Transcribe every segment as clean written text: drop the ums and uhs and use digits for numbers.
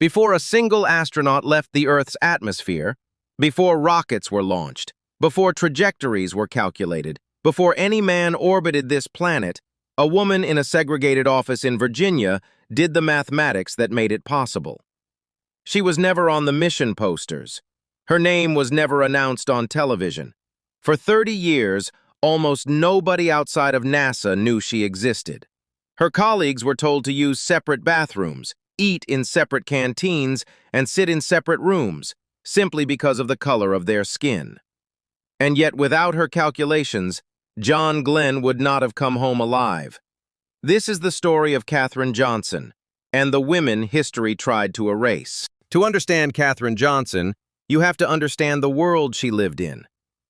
Before a single astronaut left the Earth's atmosphere, before rockets were launched, before trajectories were calculated, before any man orbited this planet, a woman in a segregated office in Virginia did the mathematics that made it possible. She was never on the mission posters. Her name was never announced on television. For 30 years, almost nobody outside of NASA knew she existed. Her colleagues were told to use separate bathrooms, eat in separate canteens, and sit in separate rooms, simply because of the color of their skin. And yet, without her calculations, John Glenn would not have come home alive. This is the story of Katherine Johnson, and the women history tried to erase. To understand Katherine Johnson, you have to understand the world she lived in.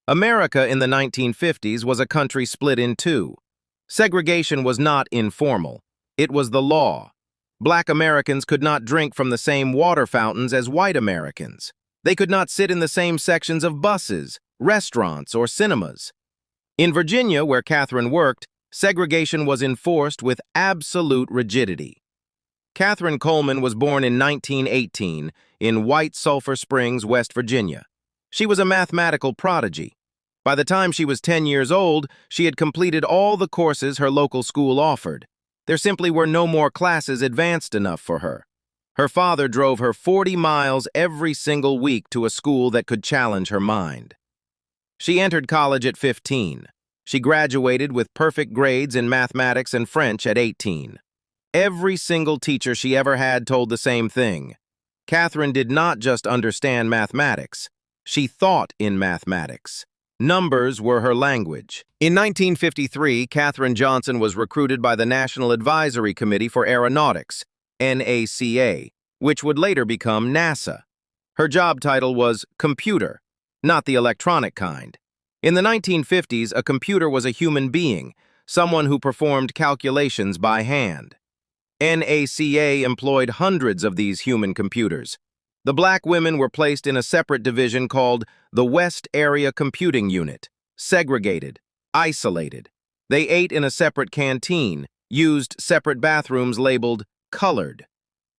America in the 1950s was a country split in two. Segregation was not informal. It was the law. Black Americans could not drink from the same water fountains as white Americans. They could not sit in the same sections of buses, restaurants, or cinemas. In Virginia, where Katherine worked, segregation was enforced with absolute rigidity. Katherine Coleman was born in 1918 in White Sulphur Springs, West Virginia. She was a mathematical prodigy. By the time she was 10 years old, she had completed all the courses her local school offered. There simply were no more classes advanced enough for her. Her father drove her 40 miles every single week to a school that could challenge her mind. She entered college at 15. She graduated with perfect grades in mathematics and French at 18. Every single teacher she ever had told the same thing. Katherine did not just understand mathematics. She thought in mathematics. Numbers were her language. In 1953, Katherine Johnson was recruited by the National Advisory Committee for Aeronautics, NACA, which would later become NASA. Her job title was computer, not the electronic kind. In the 1950s, a computer was a human being, someone who performed calculations by hand. NACA employed hundreds of these human computers. The black women were placed in a separate division called the West Area Computing Unit, segregated, isolated. They ate in a separate canteen, used separate bathrooms labeled colored.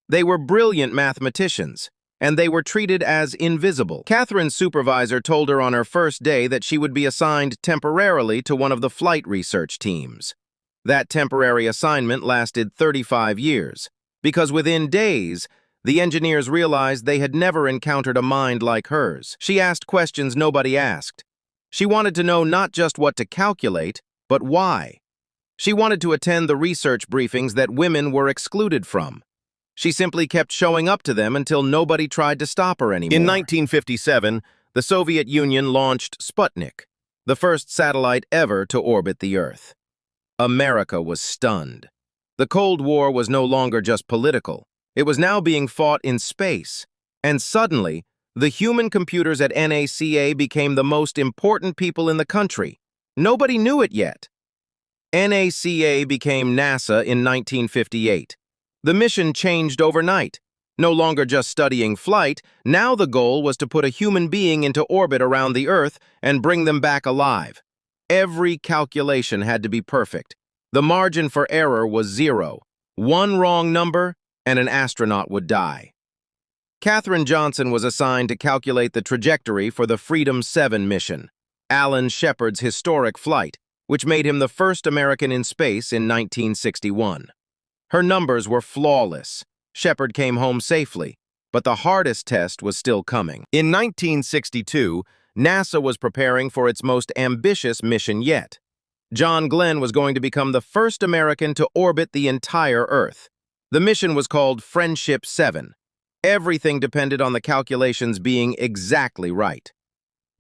They were brilliant mathematicians, and they were treated as invisible. Katherine's supervisor told her on her first day that she would be assigned temporarily to one of the flight research teams. That temporary assignment lasted 35 years, because within days, the engineers realized they had never encountered a mind like hers. She asked questions nobody asked. She wanted to know not just what to calculate, but why. She wanted to attend the research briefings that women were excluded from. She simply kept showing up to them until nobody tried to stop her anymore. In 1957, the Soviet Union launched Sputnik, the first satellite ever to orbit the Earth. America was stunned. The Cold War was no longer just political. It was now being fought in space. And suddenly, the human computers at NACA became the most important people in the country. Nobody knew it yet. NACA became NASA in 1958. The mission changed overnight. No longer just studying flight, now the goal was to put a human being into orbit around the Earth and bring them back alive. Every calculation had to be perfect. The margin for error was 0. One wrong number, and an astronaut would die. Katherine Johnson was assigned to calculate the trajectory for the Freedom 7 mission, Alan Shepard's historic flight, which made him the first American in space in 1961. Her numbers were flawless. Shepard came home safely, but the hardest test was still coming. In 1962, NASA was preparing for its most ambitious mission yet. John Glenn was going to become the first American to orbit the entire Earth. The mission was called Friendship 7. Everything depended on the calculations being exactly right.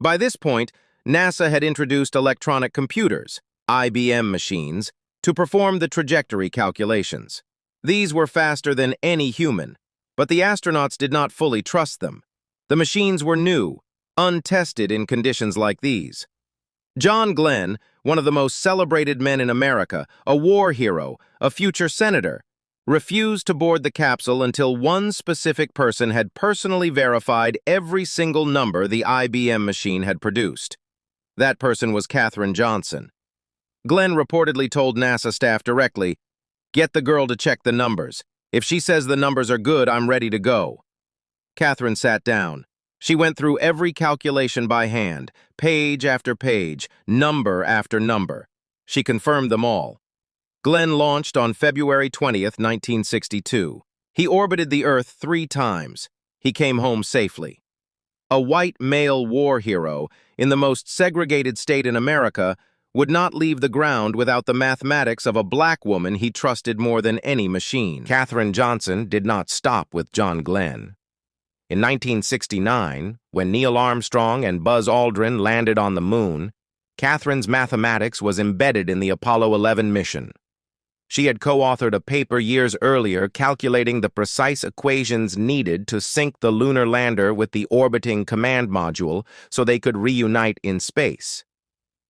By this point, NASA had introduced electronic computers, IBM machines, to perform the trajectory calculations. These were faster than any human, but the astronauts did not fully trust them. The machines were new, untested in conditions like these. John Glenn, one of the most celebrated men in America, a war hero, a future senator, refused to board the capsule until one specific person had personally verified every single number the IBM machine had produced. That person was Katherine Johnson. Glenn reportedly told NASA staff directly, "Get the girl to check the numbers. If she says the numbers are good, I'm ready to go." Katherine sat down. She went through every calculation by hand, page after page, number after number. She confirmed them all. Glenn launched on February 20th, 1962. He orbited the Earth 3 times. He came home safely. A white male war hero in the most segregated state in America would not leave the ground without the mathematics of a black woman he trusted more than any machine. Katherine Johnson did not stop with John Glenn. In 1969, when Neil Armstrong and Buzz Aldrin landed on the moon, Katherine's mathematics was embedded in the Apollo 11 mission. She had co-authored a paper years earlier calculating the precise equations needed to sync the lunar lander with the orbiting command module so they could reunite in space.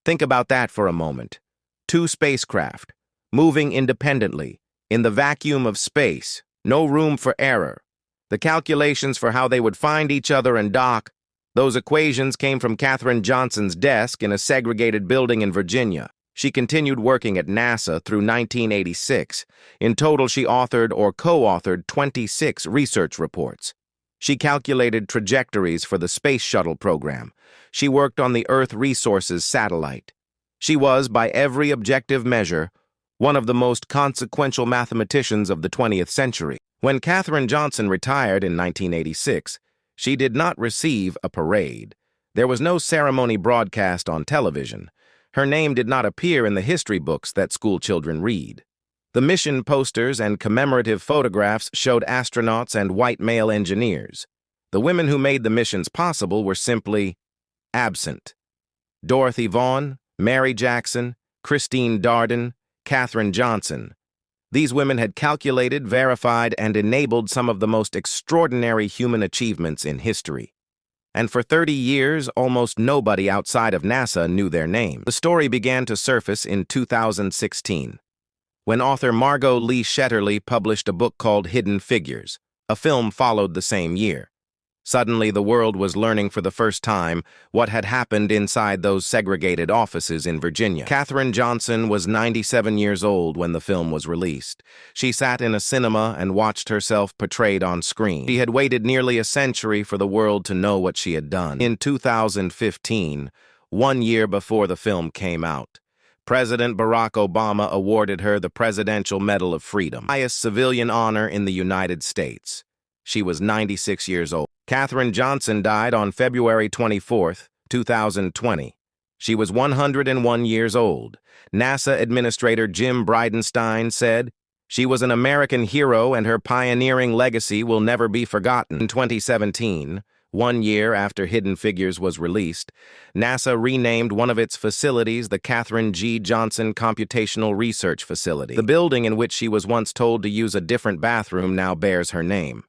Think about that for a moment. 2 spacecraft, moving independently, in the vacuum of space, no room for error. The calculations for how they would find each other and dock, those equations came from Katherine Johnson's desk in a segregated building in Virginia. She continued working at NASA through 1986. In total, she authored or co-authored 26 research reports. She calculated trajectories for the Space Shuttle program. She worked on the Earth Resources satellite. She was, by every objective measure, one of the most consequential mathematicians of the 20th century. When Katherine Johnson retired in 1986, she did not receive a parade. There was no ceremony broadcast on television. Her name did not appear in the history books that school children read. The mission posters and commemorative photographs showed astronauts and white male engineers. The women who made the missions possible were simply absent. Dorothy Vaughan, Mary Jackson, Christine Darden, Katherine Johnson. These women had calculated, verified, and enabled some of the most extraordinary human achievements in history. And for 30 years, almost nobody outside of NASA knew their name. The story began to surface in 2016, when author Margot Lee Shetterly published a book called Hidden Figures. A film followed the same year. Suddenly, the world was learning for the first time what had happened inside those segregated offices in Virginia. Katherine Johnson was 97 years old when the film was released. She sat in a cinema and watched herself portrayed on screen. She had waited nearly a century for the world to know what she had done. In 2015, 1 year before the film came out, President Barack Obama awarded her the Presidential Medal of Freedom, the highest civilian honor in the United States. She was 96 years old. Katherine Johnson died on February 24, 2020. She was 101 years old. NASA Administrator Jim Bridenstine said, "She was an American hero and her pioneering legacy will never be forgotten." In 2017, 1 year after Hidden Figures was released, NASA renamed one of its facilities the Katherine G. Johnson Computational Research Facility. The building in which she was once told to use a different bathroom now bears her name.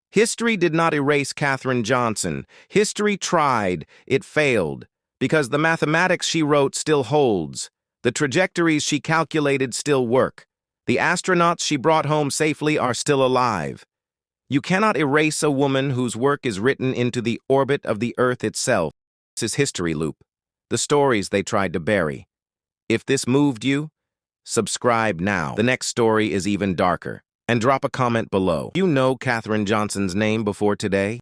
History did not erase Katherine Johnson. History tried. It failed. Because the mathematics she wrote still holds. The trajectories she calculated still work. The astronauts she brought home safely are still alive. You cannot erase a woman whose work is written into the orbit of the Earth itself. This is History Loop. The stories they tried to bury. If this moved you, subscribe now. The next story is even darker. And drop a comment below. You know Katherine Johnson's name before today?